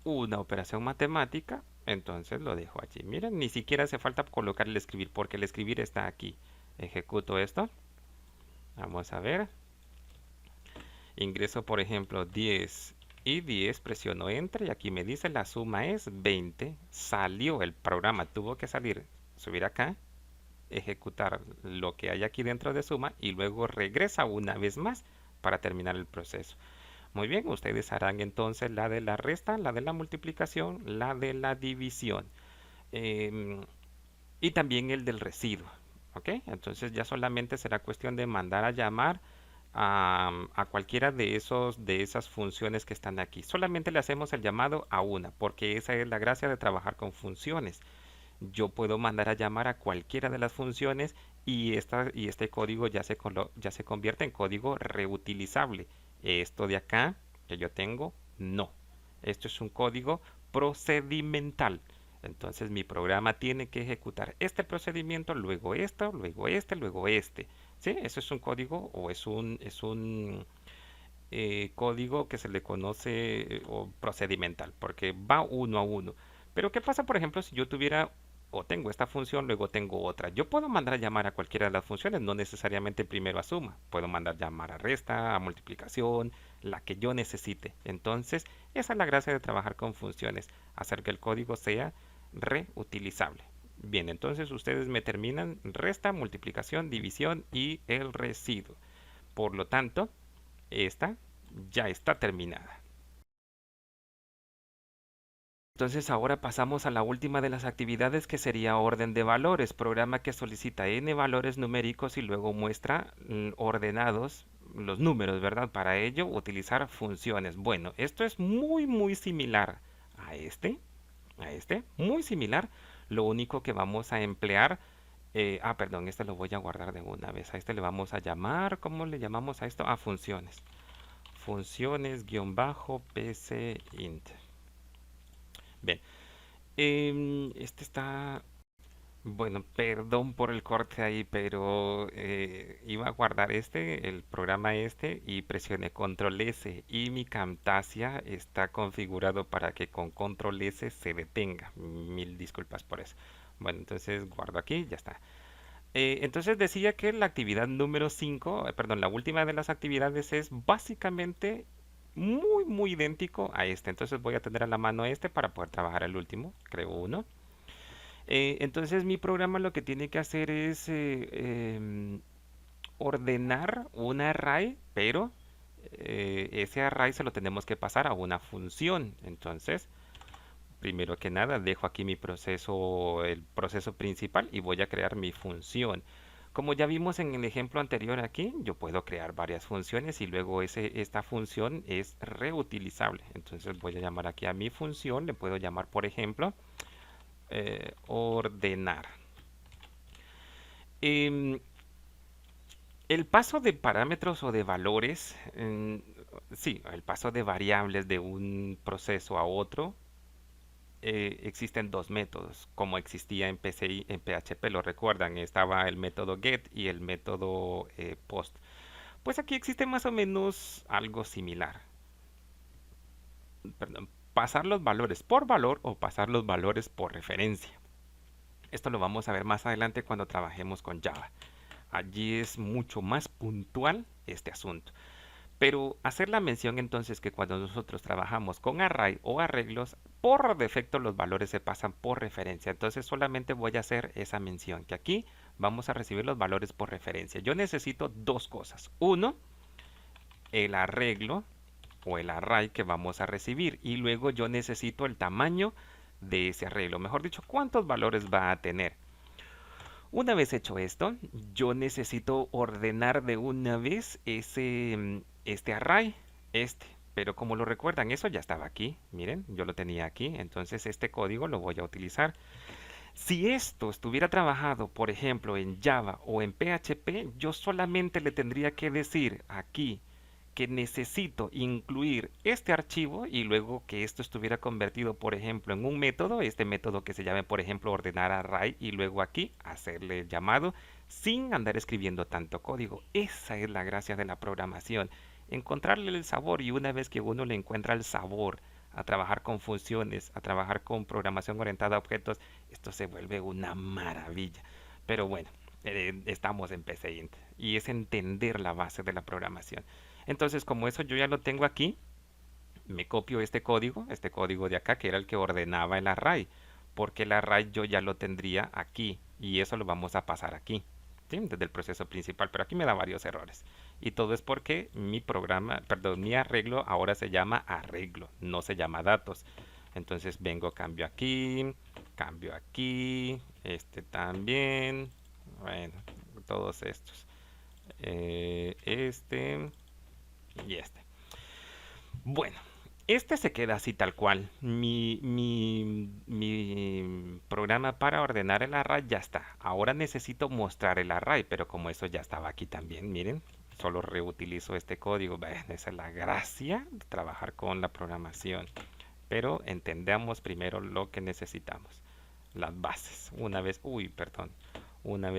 una operación matemática, entonces lo dejo allí. Miren, ni siquiera hace falta colocar el escribir porque el escribir está aquí. Ejecuto esto. Vamos a ver. Ingreso, por ejemplo, 10 y 10, presiono Enter y aquí me dice la suma es 20. Salió el programa, tuvo que salir, subir acá, ejecutar lo que hay aquí dentro de suma y luego regresa una vez más para terminar el proceso. Muy bien, ustedes harán entonces la de la resta, la de la multiplicación, la de la división em, y también el del residuo. ¿Ok? Entonces ya solamente será cuestión de mandar a llamar a cualquiera de esas funciones que están aquí. Solamente le hacemos el llamado a una, porque esa es la gracia de trabajar con funciones. Yo puedo mandar a llamar a cualquiera de las funciones y este código ya se convierte en código reutilizable. Esto de acá que yo tengo, no. Esto es un código procedimental. Entonces mi programa tiene que ejecutar este procedimiento, luego esto, luego este, luego este. ¿Sí? Eso es un código o es un código que se le conoce o procedimental, porque va uno a uno. Pero ¿qué pasa, por ejemplo, si yo tuviera o tengo esta función, luego tengo otra? Yo puedo mandar a llamar a cualquiera de las funciones, no necesariamente primero a suma. Puedo mandar llamar a resta, a multiplicación, la que yo necesite. Entonces, esa es la gracia de trabajar con funciones, hacer que el código sea reutilizable. Bien, entonces ustedes me terminan resta, multiplicación, división y el residuo. Por lo tanto, esta ya está terminada. Entonces ahora pasamos a la última de las actividades que sería orden de valores, programa que solicita n valores numéricos y luego muestra ordenados los números, ¿verdad? Para ello utilizar funciones. Bueno, esto es muy similar a este, muy similar. Lo único que vamos a emplear, perdón, este lo voy a guardar de una vez. A este le vamos a llamar, ¿cómo le llamamos a esto? A funciones. Funciones guión bajo pc int. Bien, este está, bueno, perdón por el corte ahí, pero iba a guardar el programa este y presioné control S y mi Camtasia está configurado para que con control S se detenga. Mil disculpas por eso. Bueno, entonces guardo aquí, ya está. Entonces decía que la actividad número 5, perdón, la última de las actividades es básicamente muy idéntico a este. Entonces voy a tener a la mano este para poder trabajar el último. Creo uno. Entonces mi programa lo que tiene que hacer es ordenar un array, pero ese array se lo tenemos que pasar a una función. Entonces, primero que nada, dejo aquí mi proceso, el proceso principal y voy a crear mi función. Como ya vimos en el ejemplo anterior aquí, yo puedo crear varias funciones y luego esta función es reutilizable. Entonces voy a llamar aquí a mi función, le puedo llamar por ejemplo ordenar. Em, el paso de parámetros o de valores, sí, el paso de variables de un proceso a otro, existen dos métodos, como existía en PCI, en PHP, lo recuerdan, estaba el método get y el método post. Pues aquí existe más o menos algo similar. Perdón, pasar los valores por valor o pasar los valores por referencia. Esto lo vamos a ver más adelante cuando trabajemos con Java. Allí es mucho más puntual este asunto. Pero hacer la mención entonces que cuando nosotros trabajamos con array o arreglos, por defecto los valores se pasan por referencia. Entonces solamente voy a hacer esa mención, que aquí vamos a recibir los valores por referencia. Yo necesito dos cosas. Uno, el arreglo o el array que vamos a recibir. Y luego yo necesito el tamaño de ese arreglo. Mejor dicho, cuántos valores va a tener. Una vez hecho esto, yo necesito ordenar de una vez este array, Pero como lo recuerdan, eso ya estaba aquí. Miren, yo lo tenía aquí. Entonces este código lo voy a utilizar. Si esto estuviera trabajado, por ejemplo, en Java o en PHP, yo solamente le tendría que decir aquí que necesito incluir este archivo y luego que esto estuviera convertido, por ejemplo, en un método, este método que se llame, por ejemplo, ordenar array y luego aquí hacerle el llamado sin andar escribiendo tanto código. Esa es la gracia de la programación, encontrarle el sabor y una vez que uno le encuentra el sabor a trabajar con funciones, a trabajar con programación orientada a objetos, esto se vuelve una maravilla. Pero bueno, estamos en PCInt y es entender la base de la programación. Entonces, como eso yo ya lo tengo aquí, Me copio este código de acá, que era el que ordenaba el array, porque el array yo ya lo tendría aquí, y eso lo vamos a pasar aquí, ¿sí? Desde el proceso principal, pero aquí me da varios errores. Y todo es porque mi programa, perdón, mi arreglo ahora se llama arreglo, no se llama datos. Entonces vengo, cambio aquí, este también, bueno, todos estos. Este y este. Bueno, este se queda así tal cual. Mi programa para ordenar el array ya está. Ahora necesito mostrar el array, pero como eso ya estaba aquí también, miren, solo reutilizo este código. Bueno, esa es la gracia de trabajar con la programación. Pero entendamos primero lo que necesitamos. Las bases. Una vez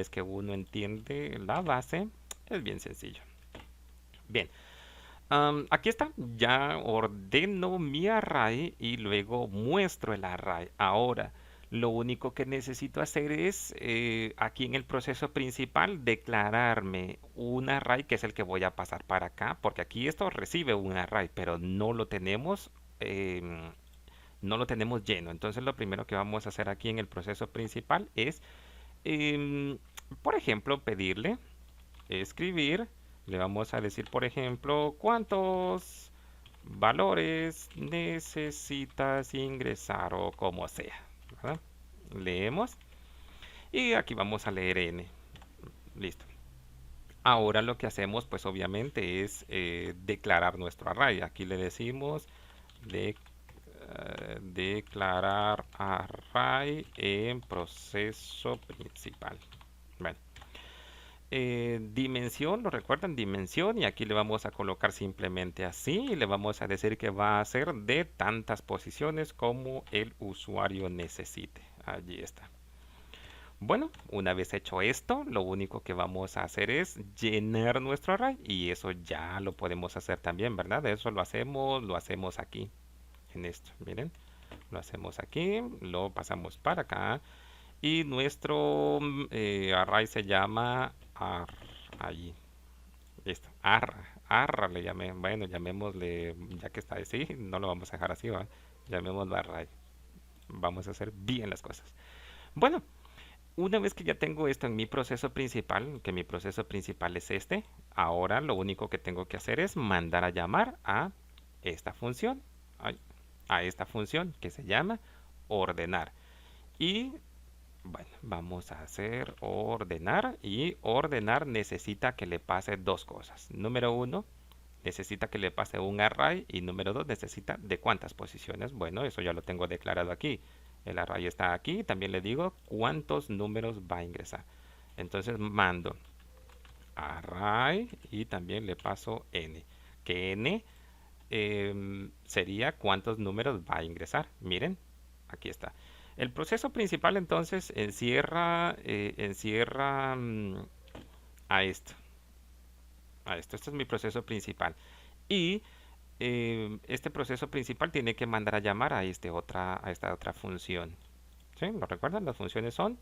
que uno entiende la base, es bien sencillo. Bien, aquí está, ya ordeno mi array y luego muestro el array. Ahora, lo único que necesito hacer es, aquí en el proceso principal, declararme un array que es el que voy a pasar para acá, porque aquí esto recibe un array, pero em, no lo tenemos lleno. Entonces, lo primero que vamos a hacer aquí en el proceso principal es, em, por ejemplo, pedirle escribir. Le vamos a decir, por ejemplo, cuántos valores necesitas ingresar o como sea, ¿verdad? Leemos y aquí vamos a leer n. Listo. Ahora lo que hacemos, pues obviamente es declarar nuestro array. Aquí le decimos de, declarar array en proceso principal. Bueno, dimensión, ¿lo recuerdan? Dimensión, y aquí le vamos a colocar simplemente así y le vamos a decir que va a ser de tantas posiciones como el usuario necesite. Allí está. Bueno, una vez hecho esto, lo único que vamos a hacer es llenar nuestro array y eso ya lo podemos hacer también, ¿verdad? Eso lo hacemos aquí, en esto, miren. Lo hacemos aquí, lo pasamos para acá y nuestro array se llama allí. Listo. Arra le llamé. Bueno, llamémosle, ya que está así, no lo vamos a dejar así, ¿va? Llamémoslo array. Vamos a hacer bien las cosas. Bueno, una vez que ya tengo esto en mi proceso principal, que mi proceso principal es este, ahora lo único que tengo que hacer es mandar a llamar a esta función, a esta función que se llama ordenar. Y bueno, vamos a hacer ordenar y ordenar necesita que le pase dos cosas. Número uno, necesita que le pase un array y número dos, necesita de cuántas posiciones. Bueno, eso ya lo tengo declarado aquí. El array está aquí. También le digo cuántos números va a ingresar. Entonces mando array y también le paso n. Que n sería cuántos números va a ingresar. Miren, aquí está. El proceso principal entonces encierra a esto. A esto. Este es mi proceso principal. Y este proceso principal tiene que mandar a llamar a esta otra función. ¿Sí? ¿Lo recuerdan? Las funciones son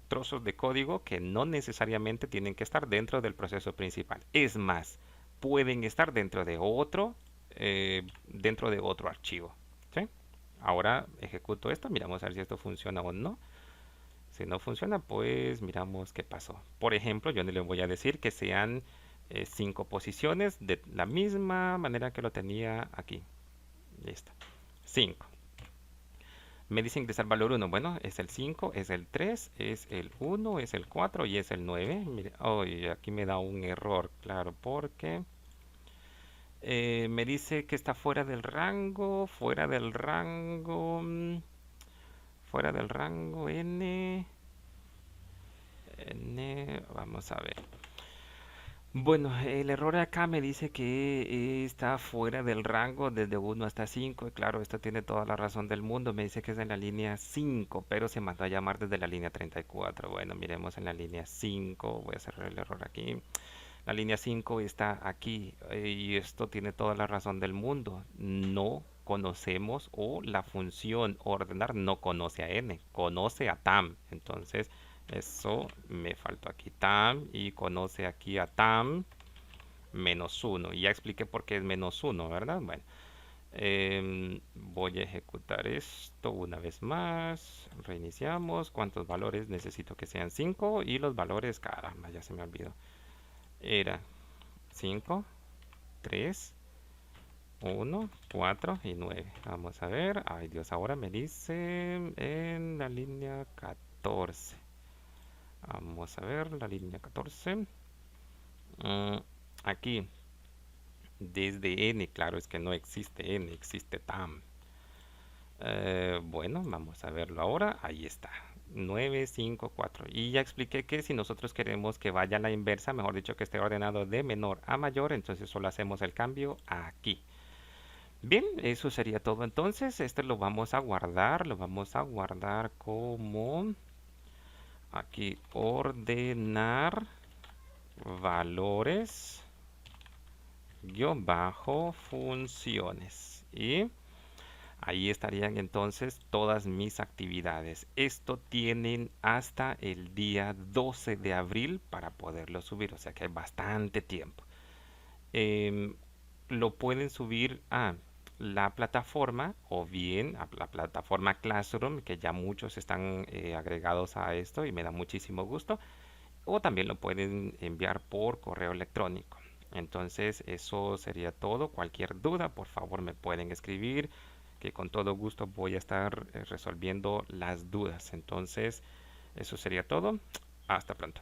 trozos de código que no necesariamente tienen que estar dentro del proceso principal. Es más, pueden estar dentro de otro archivo. ¿Sí? Ahora ejecuto esto, miramos a ver si esto funciona o no. Si no funciona, pues miramos qué pasó. Por ejemplo, yo le voy a decir que sean 5 posiciones de la misma manera que lo tenía aquí. Listo. 5. Me dice ingresar valor 1. Bueno, es el 5, es el 3, es el 1, es el 4 y es el 9. Mire, oh, aquí me da un error, claro, porque me dice que está fuera del rango n, vamos a ver. Bueno, el error acá me dice que está fuera del rango desde 1 hasta 5. Y claro, esto tiene toda la razón del mundo. Me dice que es en la línea 5, pero se mandó a llamar desde la línea 34. Bueno, miremos en la línea 5. Voy a cerrar el error aquí. La línea 5 está aquí y esto tiene toda la razón del mundo. No conocemos o la función ordenar no conoce a n, conoce a tam. Entonces, eso me faltó aquí tam y conoce aquí a tam. menos uno. Y ya expliqué por qué es menos uno, ¿verdad? Bueno, voy a ejecutar esto una vez más. Reiniciamos. ¿Cuántos valores? Necesito que sean 5 y los valores, caramba, ya se me olvidó. Era 5, 3, 1, 4 y 9. Vamos a ver. Ay Dios, ahora me dice en la línea 14. Vamos a ver la línea 14. Mm, aquí, desde n, claro, es que no existe n, existe tam. Bueno, vamos a verlo ahora. Ahí está. 9, 5, 4. Y ya expliqué que si nosotros queremos que vaya a la inversa, mejor dicho que esté ordenado de menor a mayor, entonces solo hacemos el cambio aquí. Bien, eso sería todo entonces. Este lo vamos a guardar como aquí ordenar valores guión bajo funciones. Y ahí estarían entonces todas mis actividades. Esto tienen hasta el día 12 de abril para poderlo subir, o sea que hay bastante tiempo. Em, lo pueden subir a la plataforma o bien a la plataforma Classroom, que ya muchos están agregados a esto y me da muchísimo gusto, o también lo pueden enviar por correo electrónico. Entonces eso sería todo. Cualquier duda, por favor me pueden escribir, que con todo gusto voy a estar resolviendo las dudas. Entonces eso sería todo. Hasta pronto.